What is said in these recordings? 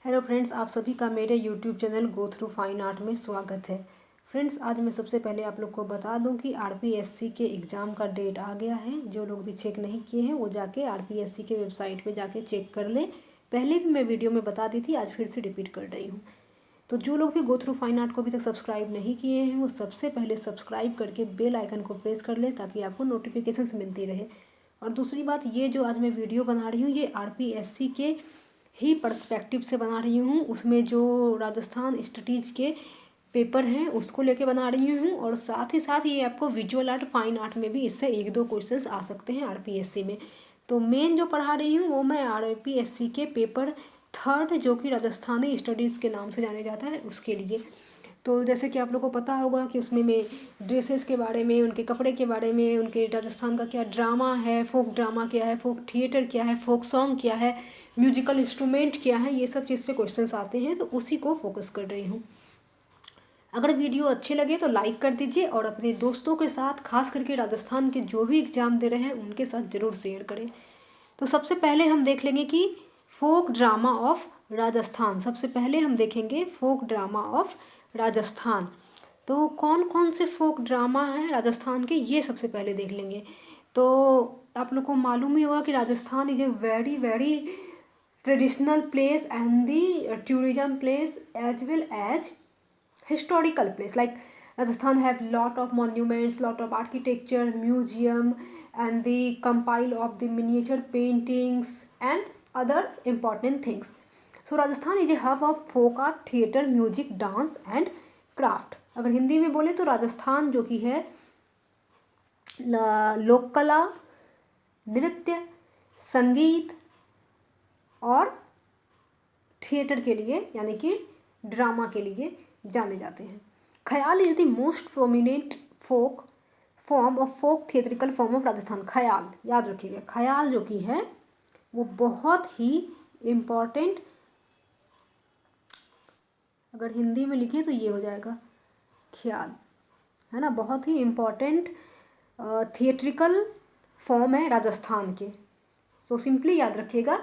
Hello friends, आप सभी का मेरे YouTube channel go through fine art में स्वागत है। फ्रेंड्स, आज मैं सबसे पहले आप लोग को बता दूं कि आरपीएससी के एग्ज़ाम का डेट आ गया है। जो लोग भी चेक नहीं किए हैं वो जाके आरपीएससी के वेबसाइट पे जाके चेक कर लें। पहले भी मैं वीडियो में बता दी थी, आज फिर से रिपीट कर रही हूँ। तो जो लोग भी गो थ्रू फाइन आर्ट को अभी तक सब्सक्राइब नहीं किए हैं वो सबसे पहले सब्सक्राइब करके बेल आइकन को प्रेस कर लें ताकि आपको नोटिफिकेशंस मिलती रहे। और दूसरी बात, ये जो आज मैं वीडियो बना रही हूँ ये आरपीएससी के ही पर्सपेक्टिव से बना रही हूँ। उसमें जो राजस्थान स्टडीज़ के पेपर हैं उसको लेके बना रही हूँ, और साथ ही साथ ये आपको विजुअल आर्ट फाइन आर्ट में भी इससे एक दो क्वेश्चंस आ सकते हैं आरपीएससी में। तो मेन जो पढ़ा रही हूँ वो मैं आरपीएससी के पेपर थर्ड, जो कि राजस्थानी स्टडीज़ के नाम से जाने जाता है, उसके लिए। तो जैसे कि आप लोगों को पता होगा कि उसमें मैं ड्रेसेस के बारे में, उनके कपड़े के बारे में, उनके राजस्थान का क्या ड्रामा है, फोक ड्रामा क्या है, फोक थिएटर क्या है, फोक सॉन्ग क्या है, म्यूजिकल इंस्ट्रूमेंट क्या है, ये सब चीज़ से क्वेश्चंस आते हैं, तो उसी को फोकस कर रही हूँ। अगर वीडियो अच्छे लगे तो लाइक कर दीजिए और अपने दोस्तों के साथ, खास करके राजस्थान के जो भी एग्ज़ाम दे रहे हैं उनके साथ ज़रूर शेयर करें। तो सबसे पहले हम देख लेंगे कि फोक ड्रामा ऑफ राजस्थान। सबसे पहले हम देखेंगे फोक ड्रामा ऑफ राजस्थान। तो कौन कौन से फोक ड्रामा हैं राजस्थान के, ये सबसे पहले देख लेंगे। तो आप लोग को मालूम ही होगा कि Rajasthan is a very very traditional place and the tourism place as well as historical place. Like Rajasthan have lot of monuments, lot of architecture, museum, and the compile of the miniature paintings and other important things. So Rajasthan is a hub of folk art, theatre, music, dance and craft. अगर हिंदी में बोले तो राजस्थान जो कि है लोक कला, नृत्य, संगीत और थिएटर के लिए, यानी कि ड्रामा के लिए जाने जाते हैं। Khayal is the most prominent folk form of folk theatrical form of Rajasthan. Khayal याद रखिएगा, ख्याल जो कि है वो बहुत ही इम्पॉर्टेंट, अगर हिंदी में लिखें तो ये हो जाएगा ख्याल, है ना। बहुत ही इम्पॉर्टेंट थिएट्रिकल फॉर्म है राजस्थान के। सो सिंपली याद रखिएगा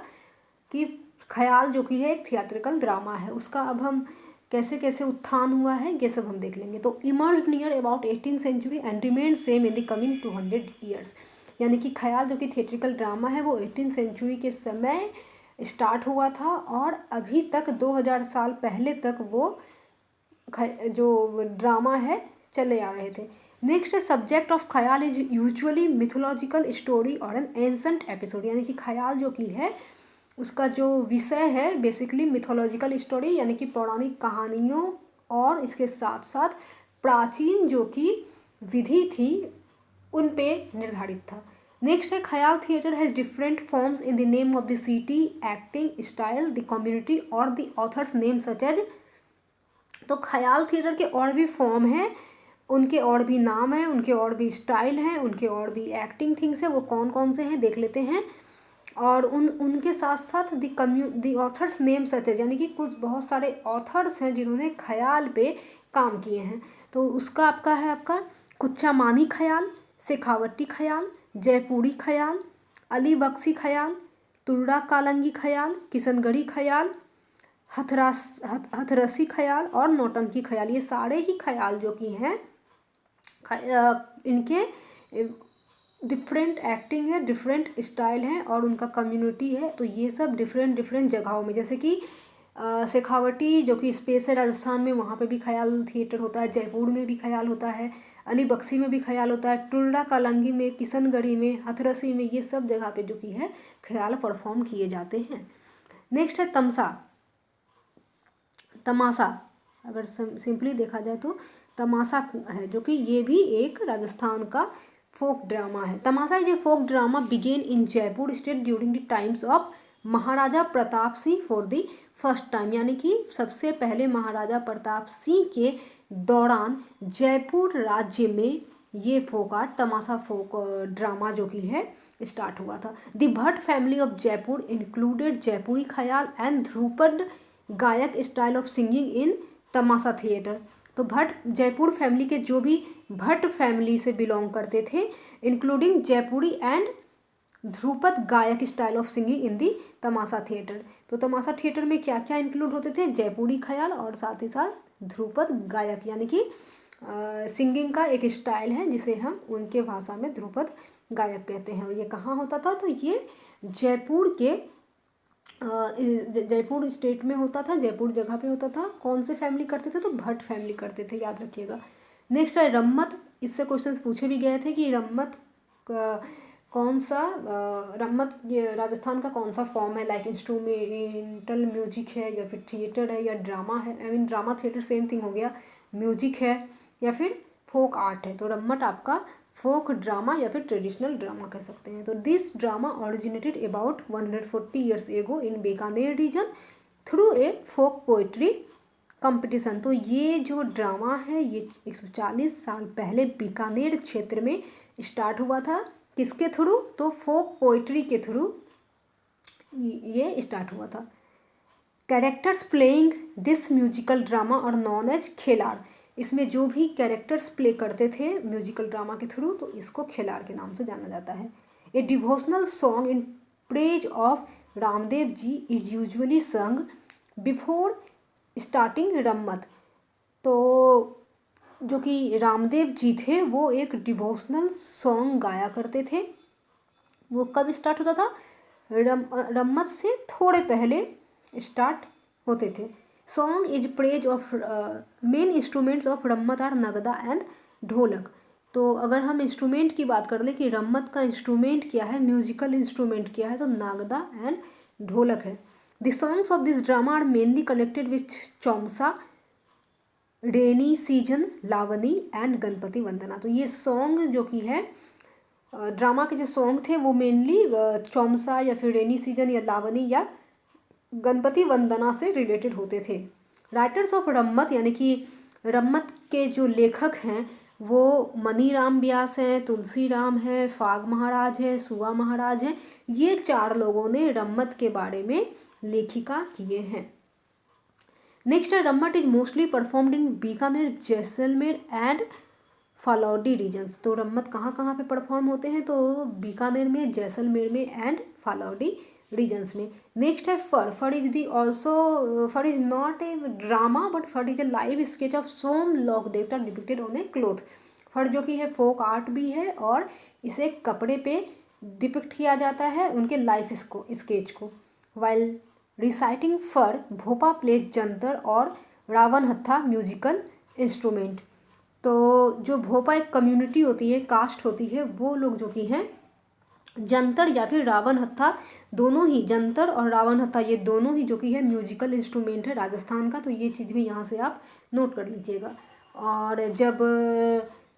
कि ख्याल जो कि है एक थिएट्रिकल ड्रामा है। उसका अब हम कैसे कैसे उत्थान हुआ है ये सब हम देख लेंगे। तो emerge near about 18th century and remain same in the coming 200 years. यानी कि ख्याल जो कि थिएट्रिकल ड्रामा है वो 18th सेंचुरी के समय स्टार्ट हुआ था और अभी तक 2000 साल पहले तक वो जो ड्रामा है चले आ रहे थे। नेक्स्ट सब्जेक्ट ऑफ ख्याल इज यूजुअली मिथोलॉजिकल स्टोरी और एन एंसेंट एपिसोड। यानी कि ख्याल जो कि है उसका जो विषय है बेसिकली मिथोलॉजिकल स्टोरी, यानी कि पौराणिक कहानियों, और इसके साथ साथ प्राचीन जो कि विधि थी उन पे निर्धारित था। नेक्स्ट है Khayal theatre has different forms in the name of the city, acting style, the community और the authors name such as. तो ख्याल थिएटर के और भी फॉर्म हैं, उनके और भी नाम हैं, उनके और भी स्टाइल हैं, उनके और भी एक्टिंग थिंग्स हैं। वो कौन कौन से हैं देख लेते हैं। और उनके साथ साथ दी ऑथर्स नेम सच है, यानी कि कुछ बहुत सारे ऑथर्स हैं जिन्होंने ख्याल पे काम किए हैं। तो उसका आपका है आपका कुच्चा मानी ख्याल, शेखावटी ख्याल, जयपुरी ख्याल, अली बख्शी ख्याल, तुर्रा कालंगी ख्याल, किशनगढ़ी ख्याल, हथरसी ख्याल और नौटंकी ख्याल। ये सारे ही ख्याल जो कि हैं इनके डिफरेंट एक्टिंग है, डिफरेंट स्टाइल है और उनका कम्युनिटी है। तो ये सब डिफरेंट डिफरेंट जगहों में, जैसे कि शेखावटी जो कि स्पेस है राजस्थान में, वहाँ पे भी ख्याल थिएटर होता है। जयपुर में भी ख्याल होता है, अली बख्शी में भी ख्याल होता है, टुर्रा कालंगी में, किशनगढ़ी में, हथरसी में, ये सब जगह पे जो कि है ख्याल परफॉर्म किए जाते हैं। नेक्स्ट है तमाशा। अगर सिंपली देखा जाए तो तमाशा है, जो कि ये भी एक राजस्थान का फोक ड्रामा है। Tamasha is a folk drama began in Jaipur state during the times of Maharaja Pratap Singh for the first time. यानी कि सबसे पहले महाराजा प्रताप सिंह के दौरान जयपुर राज्य में ये फोक आर्ट, तमाशा फोक ड्रामा जो कि है स्टार्ट हुआ था। The Bhatt family of Jaipur included Jaipuri Khayal and Dhrupad gayak style of singing in Tamasha theatre. तो भट्ट जयपुर फैमिली के जो भी भट्ट फैमिली से बिलोंग करते थे, including Jaipuri and Dhrupad gayak style of singing in the Tamasha theatre. तो तमाशा थिएटर में क्या क्या इंक्लूड होते थे, जयपुरी ख्याल और साथ ही साथ ध्रुपद गायक, यानी कि सिंगिंग का एक स्टाइल है जिसे हम उनके भाषा में ध्रुपद गायक कहते हैं। और ये कहाँ होता था, तो ये जयपुर के जयपुर स्टेट में होता था, जयपुर जगह पे होता था। कौन से फैमिली करते थे, तो भट्ट फैमिली करते थे, याद रखिएगा। नेक्स्ट है रम्मत। इससे क्वेश्चंस पूछे भी गए थे कि रम्मत कौन सा रम्मत ये राजस्थान का कौन सा फॉर्म है, लाइक इंस्ट्रूमेंटल म्यूजिक है या फिर थिएटर है या ड्रामा है। I mean drama theatre same thing हो गया, म्यूजिक है या फिर फोक आर्ट है। तो रम्मट आपका फोक ड्रामा या फिर ट्रेडिशनल ड्रामा कह सकते हैं। तो this drama originated about 140 years ago in Bikaner region through a folk poetry competition. तो ये जो ड्रामा है ये 140 साल पहले बीकानेर क्षेत्र में स्टार्ट हुआ था। किसके थ्रू, तो फोक पोइट्री के थ्रू ये स्टार्ट हुआ था। Characters playing this musical drama और नॉन एज खेलाड़। इसमें जो भी कैरेक्टर्स प्ले करते थे म्यूजिकल ड्रामा के थ्रू, तो इसको खेलाड़ के नाम से जाना जाता है। A devotional song in praise of Ramdev ji is usually sung before starting Rammat. तो जो कि रामदेव जी थे वो एक डिवोशनल सॉन्ग गाया करते थे। वो कब स्टार्ट होता था, रम्मत से थोड़े पहले स्टार्ट होते थे। Song is praise of main instruments of Rammat are nagada and dholak. तो अगर हम इंस्ट्रूमेंट की बात कर ले कि रम्मत का इंस्ट्रूमेंट क्या है, म्यूजिकल इंस्ट्रूमेंट क्या है, तो नागदा एंड ढोलक है। The songs of this drama are mainly connected with Chaumasa, rainy season, Lavani and Ganpati Vandana. तो ये सॉन्ग जो कि है ड्रामा के जो सॉन्ग थे वो मेनली चौमसा या फिर रेनी सीजन या लावनी या गणपति वंदना से रिलेटेड होते थे। राइटर्स ऑफ रम्मत, यानी कि रम्मत के जो लेखक हैं वो मनीराम व्यास हैं, तुलसी राम है, फाग महाराज है, सुआ महाराज हैं। ये 4 लोगों ने रम्मत के बारे में लेखिका किए हैं। नेक्स्ट है Rammat is mostly performed in Bikaner, Jaisalmer and Phalodi regions. तो रम्मत कहाँ कहाँ पे परफॉर्म होते हैं, तो बीकानेर में, जैसलमेर में एंड फालौडी रीजन्स में। नेक्स्ट है Phad. Phad is the also, Phad is not a drama but Phad is a live sketch of some lok devta depicted on A cloth. फड़ जो कि है फोक आर्ट भी है और इसे कपड़े पे डिपिक्ट किया जाता है उनके लाइफ स्केच को। वाइल रिसाइटिंग फड़, भोपा प्लेज जंतर और रावण हत्था म्यूजिकल इंस्ट्रूमेंट। तो जो भोपा एक कम्युनिटी होती है, कास्ट होती है, वो लोग जो कि हैं जंतर या फिर रावण हत्था, दोनों ही जंतर और रावण हत्था ये दोनों ही जो कि है म्यूजिकल इंस्ट्रूमेंट है राजस्थान का। तो ये चीज़ भी यहाँ से आप नोट कर लीजिएगा। और जब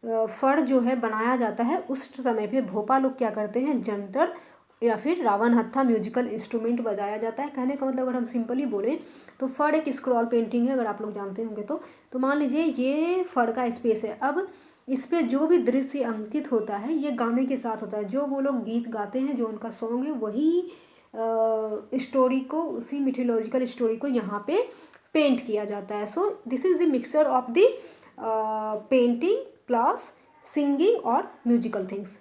फड़ जो है बनाया जाता है उस समय पे भोपा लोग क्या करते हैं, जंतर या फिर रावण हत्था म्यूजिकल इंस्ट्रूमेंट बजाया जाता है। कहने का मतलब अगर हम सिंपली बोलें तो फड़ एक स्क्रॉल पेंटिंग है, अगर आप लोग जानते होंगे तो मान लीजिए ये फड़ का स्पेस है। अब इस पे जो भी दृश्य अंकित होता है ये गाने के साथ होता है। जो वो लोग गीत गाते हैं, जो उनका सॉन्ग है, वही स्टोरी को, उसी मिथोलॉजिकल स्टोरी को यहाँ पे पेंट किया जाता है। So this is the mixture of the painting plus singing और म्यूजिकल थिंग्स।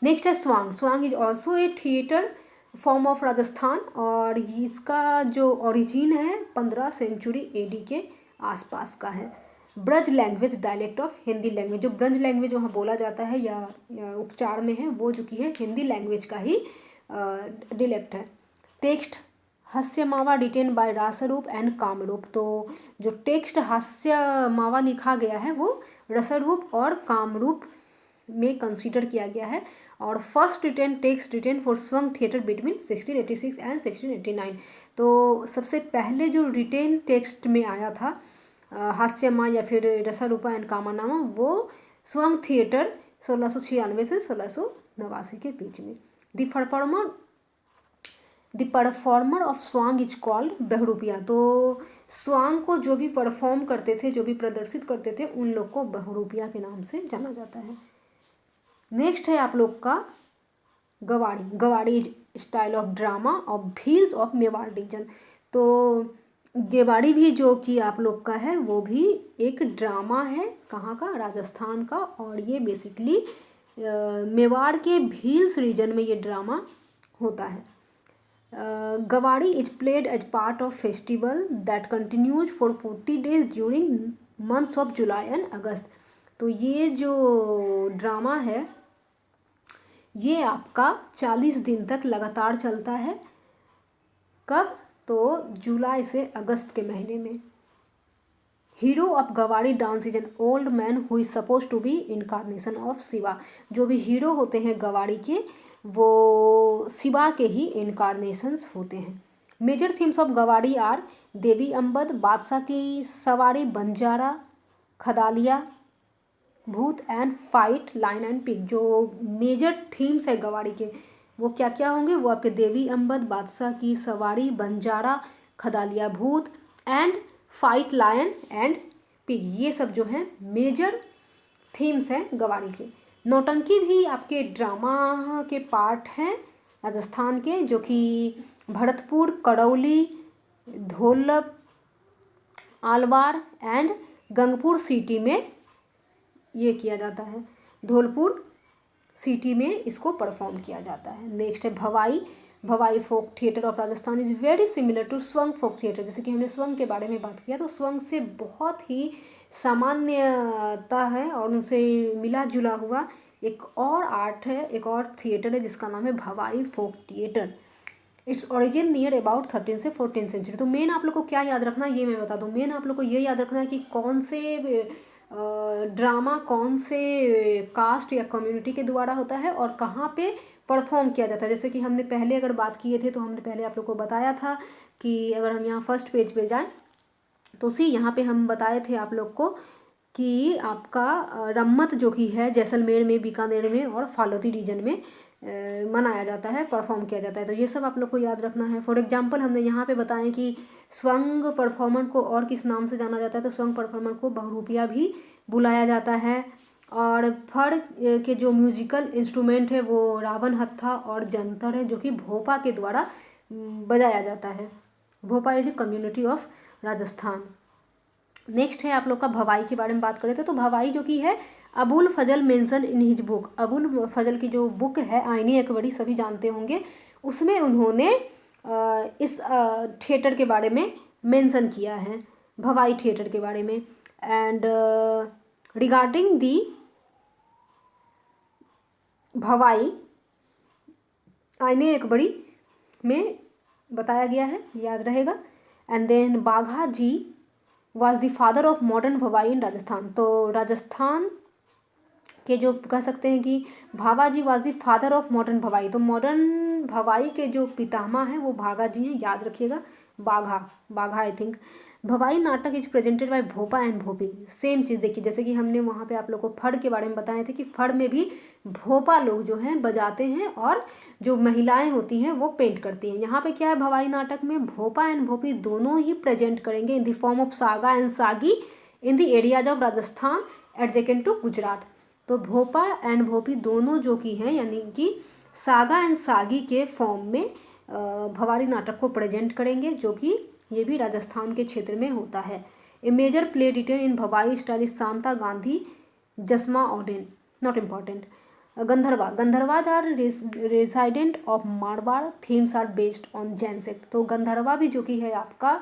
नेक्स्ट है Swang. Swang is also a theatre form of Rajasthan और इसका जो ओरिजिन है 15 सेंचुरी AD के आसपास का है। Braj language dialect of Hindi language. जो ब्रज लैंग्वेज वहाँ बोला जाता है या उपचार में है वो जो कि है हिंदी लैंग्वेज का ही डिलेक्ट है। टेक्स्ट हास्य मावा रिटेन बाय रासरूप एंड कामरूप। तो जो टेक्स्ट हास्य मावा लिखा गया है वो रसरूप और कामरूप में कंसीडर किया गया है। और first written text written for Swang theatre between 1686 and 1689। तो सबसे पहले जो रिटेन टेक्स्ट में आया था हास्यमा या फिर रसारूपा एंड कामानामा, वो स्वंग थिएटर 1696 से 1689 के बीच में। The performer of Swang is called Bahurupiya. तो स्वांग को जो भी परफॉर्म करते थे, जो भी प्रदर्शित करते थे, उन लोग को बहुरूपिया के नाम से जाना जाता है। नेक्स्ट है आप लोग का Gawari. Gawari is style of drama of Bhils of Mewar region. तो गेवाड़ी भी जो कि आप लोग का है वो भी एक ड्रामा है, कहाँ का, राजस्थान का। और ये बेसिकली मेवाड़ के भील्स रीजन में ये ड्रामा होता है। Gawari is played as part of festival that continues for 40 days during months of July and August. तो ये जो ड्रामा है ये आपका 40 दिन तक लगातार चलता है। कब? तो जुलाई से अगस्त के महीने में। Hero of Gawari dance is an old man who is suppose to be incarnation of Shiva. जो भी हीरो होते हैं गवाड़ी के वो शिवा के ही इनकारनेशंस होते हैं। Major themes of Gwadi are देवी अम्बद, बादशाह की सवारी, Banjara, Khadaliya, Bhoot and fight, line and pig. जो मेजर थीम्स है गवाड़ी के वो क्या क्या होंगे? वो आपके देवी अम्बद, बादशाह की सवारी, Banjara, Khadaliya, Bhoot and fight, lion and pig. ये सब जो हैं मेजर थीम्स हैं गवाड़ी के। नौटंकी भी आपके ड्रामा के पार्ट हैं राजस्थान के, जो कि भरतपुर, करौली, धोलब, आलवार एंड गंगपुर सिटी में ये किया जाता है। धौलपुर सिटी में इसको परफॉर्म किया जाता है। नेक्स्ट है Bhavai. Bhavai folk theatre of Rajasthan is very similar to Swang folk theatre. जैसे कि हमने स्वंग के बारे में बात किया तो स्वंग से बहुत ही सामान्यता है और उनसे मिला जुला हुआ एक और आर्ट है, एक और थिएटर है जिसका नाम है Bhavai folk theatre. Its origin near about 13 से 14 सेंचुरी। तो मेन आप लोग को क्या याद रखना है ये मैं बता दूँ। मेन आप लोग को ये याद रखना है कि कौन से ड्रामा कौन से कास्ट या कम्युनिटी के द्वारा होता है और कहाँ पे परफॉर्म किया जाता है। जैसे कि हमने पहले अगर बात किए थे तो हमने पहले आप लोग को बताया था कि अगर हम यहाँ फर्स्ट पेज पे जाएं तो यहाँ पे हम बताए थे आप लोग को कि आपका रम्मत जो कि है जैसलमेर में, बीकानेर में और फालोदी रीजन में मनाया जाता है, परफॉर्म किया जाता है। तो ये सब आप लोग को याद रखना है। फॉर एग्जांपल हमने यहाँ पे बताएं कि स्वंग परफॉर्मर को और किस नाम से जाना जाता है। तो स्वंग परफॉर्मर को बहुरूपिया भी बुलाया जाता है। और फड़ के जो म्यूजिकल इंस्ट्रूमेंट है वो रावण हत्था और जंतर है, जो कि भोपा के द्वारा बजाया जाता है। Bhopa is a community of Rajasthan. Next है आप लोग का भवाई के बारे में बात करें तो भवाई जो कि है Abul Fazal mention in his book. Abul Fazal की जो बुक है आईनी अकबरी, सभी जानते होंगे, उसमें उन्होंने इस थिएटर के बारे में मेंशन किया है, भवाई थिएटर के बारे में। एंड रिगार्डिंग दी भवाई आईने अकबरी में बताया गया है, याद रहेगा। And then Bagha ji was the father of modern Bhavai in Rajasthan. तो राजस्थान के जो कह सकते हैं कि Bhabha ji was the father of modern Bhavai. तो मॉडर्न भवाई के जो पितामह हैं वो भागा जी हैं, याद रखिएगा। बाघा आई think. Bhavai natak is presented by Bhopa and Bhopi. Same चीज़ देखिए, जैसे कि हमने वहाँ पे आप लोग को फड़ के बारे में बताए थे कि फड़ में भी भोपा लोग जो हैं बजाते हैं और जो महिलाएं होती हैं वो पेंट करती हैं। यहाँ पे क्या है, भवाई नाटक में भोपा एंड भोपी दोनों ही प्रेजेंट करेंगे in the form of Saga and Sagi in the areas of Rajasthan adjacent to Gujarat. तो भोपा एंड भोपी दोनों जो कि हैं यानी कि सागा एंड सागी के फॉर्म में भवारी नाटक को प्रेजेंट करेंगे, जो कि ये भी राजस्थान के क्षेत्र में होता है। A major play written in Bhavai style is Shanta Gandhi Jasma Odan, not important. Gandharvas are resident of Marwar, themes are based on Jain sect. तो गंधर्वा भी जो कि है आपका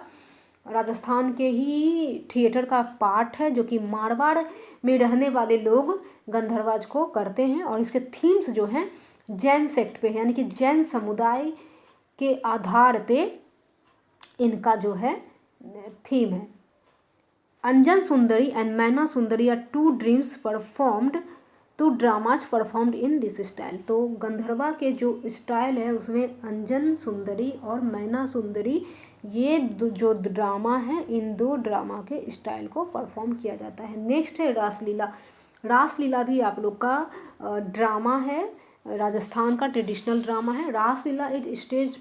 राजस्थान के ही थिएटर का पार्ट है, जो कि मारवाड़ में रहने वाले लोग गंधर्वाज को करते हैं और इसके थीम्स जो हैं जैन सेक्ट पे यानी कि जैन समुदाय के आधार पे इनका जो है थीम है। अंजन सुंदरी and Maina Sundari are two dramas performed in this style. तो गंधर्वा के जो स्टाइल है उसमें अंजन सुंदरी और मैना सुंदरी ये जो ड्रामा है इन दो ड्रामा के स्टाइल को परफॉर्म किया जाता है। नेक्स्ट है रासलीला। रासलीला भी आप लोग का ड्रामा है, राजस्थान का ट्रेडिशनल ड्रामा है। Raslila is stage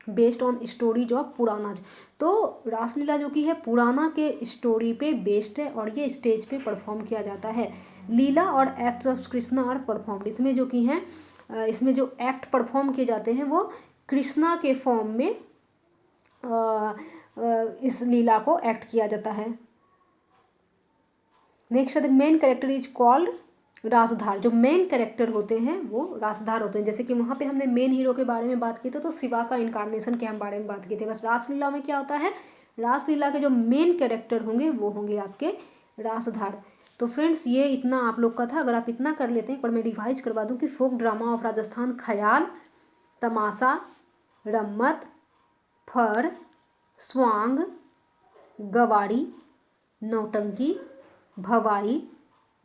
based on stories of Puranas. तो रासलीला जो कि है पुराना के स्टोरी पे बेस्ड है और ये स्टेज पे परफॉर्म किया जाता है। लीला और acts of Krishna are performed. इसमें जो कि हैं इसमें जो एक्ट परफॉर्म किए जाते हैं वो कृष्णा के फॉर्म में इस लीला को एक्ट किया जाता है। Next the main character is called Rasdhar, जो मेन कैरेक्टर होते हैं वो रासधार होते हैं। जैसे कि वहाँ पे हमने मेन हीरो के बारे में बात की थी, तो शिवा का इनकारनेशन के हम बारे में बात की थी। बस रासलीला में क्या होता है, रासलीला के जो मेन कैरेक्टर होंगे वो होंगे आपके रासधार। तो फ्रेंड्स ये इतना आप लोग का था। अगर आप इतना कर लेते हैं, पर मैं रिवाइज करवा दूँ कि फोक ड्रामा ऑफ राजस्थान ख्याल, तमाशा, रम्मत, फर, स्वांग, गवाड़ी, नौटंकी, भवाई,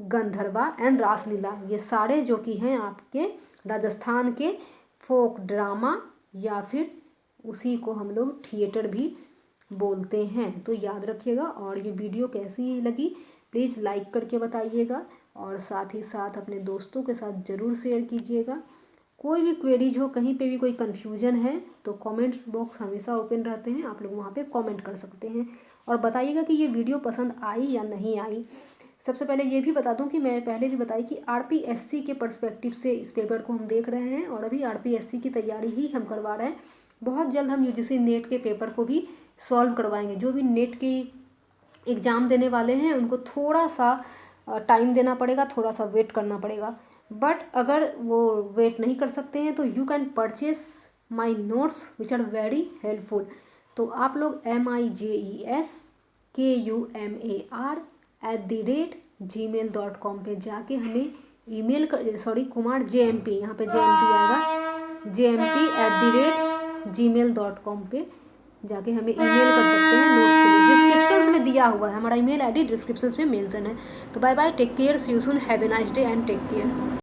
गंधर्वा एंड रासलीला, ये सारे जो कि हैं आपके राजस्थान के फोक ड्रामा या फिर उसी को हम लोग थिएटर भी बोलते हैं। तो याद रखिएगा। और ये वीडियो कैसी लगी प्लीज़ लाइक करके बताइएगा, और साथ ही साथ अपने दोस्तों के साथ ज़रूर शेयर कीजिएगा। कोई भी क्वेरीज हो, कहीं पे भी कोई कन्फ्यूजन है तो कमेंट्स बॉक्स हमेशा ओपन रहते हैं, आप लोग वहाँ पे कमेंट कर सकते हैं और बताइएगा कि ये वीडियो पसंद आई या नहीं आई। सबसे पहले ये भी बता दूं कि मैं पहले भी बताई कि आरपीएससी के पर्सपेक्टिव से इस पेपर को हम देख रहे हैं, और अभी आरपीएससी की तैयारी ही हम करवा रहे हैं। बहुत जल्द हम यूजीसी नेट के पेपर को भी सॉल्व करवाएंगे। जो भी नेट की एग्ज़ाम देने वाले हैं उनको थोड़ा सा टाइम देना पड़ेगा, थोड़ा सा वेट करना पड़ेगा। बट अगर वो वेट नहीं कर सकते हैं तो you can purchase my notes which are very helpful. तो आप लोग MIJESKUMAR@gmail.com पे जाके हमें ईमेल कर, सॉरी कुमार JMP, यहाँ पे JMP आएगा, JMP@gmail.com पे जाके हमें ईमेल कर सकते हैं नोट्स के लिए। डिस्क्रिप्शंस में दिया हुआ है, हमारा ईमेल आईडी डिस्क्रिप्शंस में मेंशन है। तो bye bye, take care, see you soon, have a nice day and take care.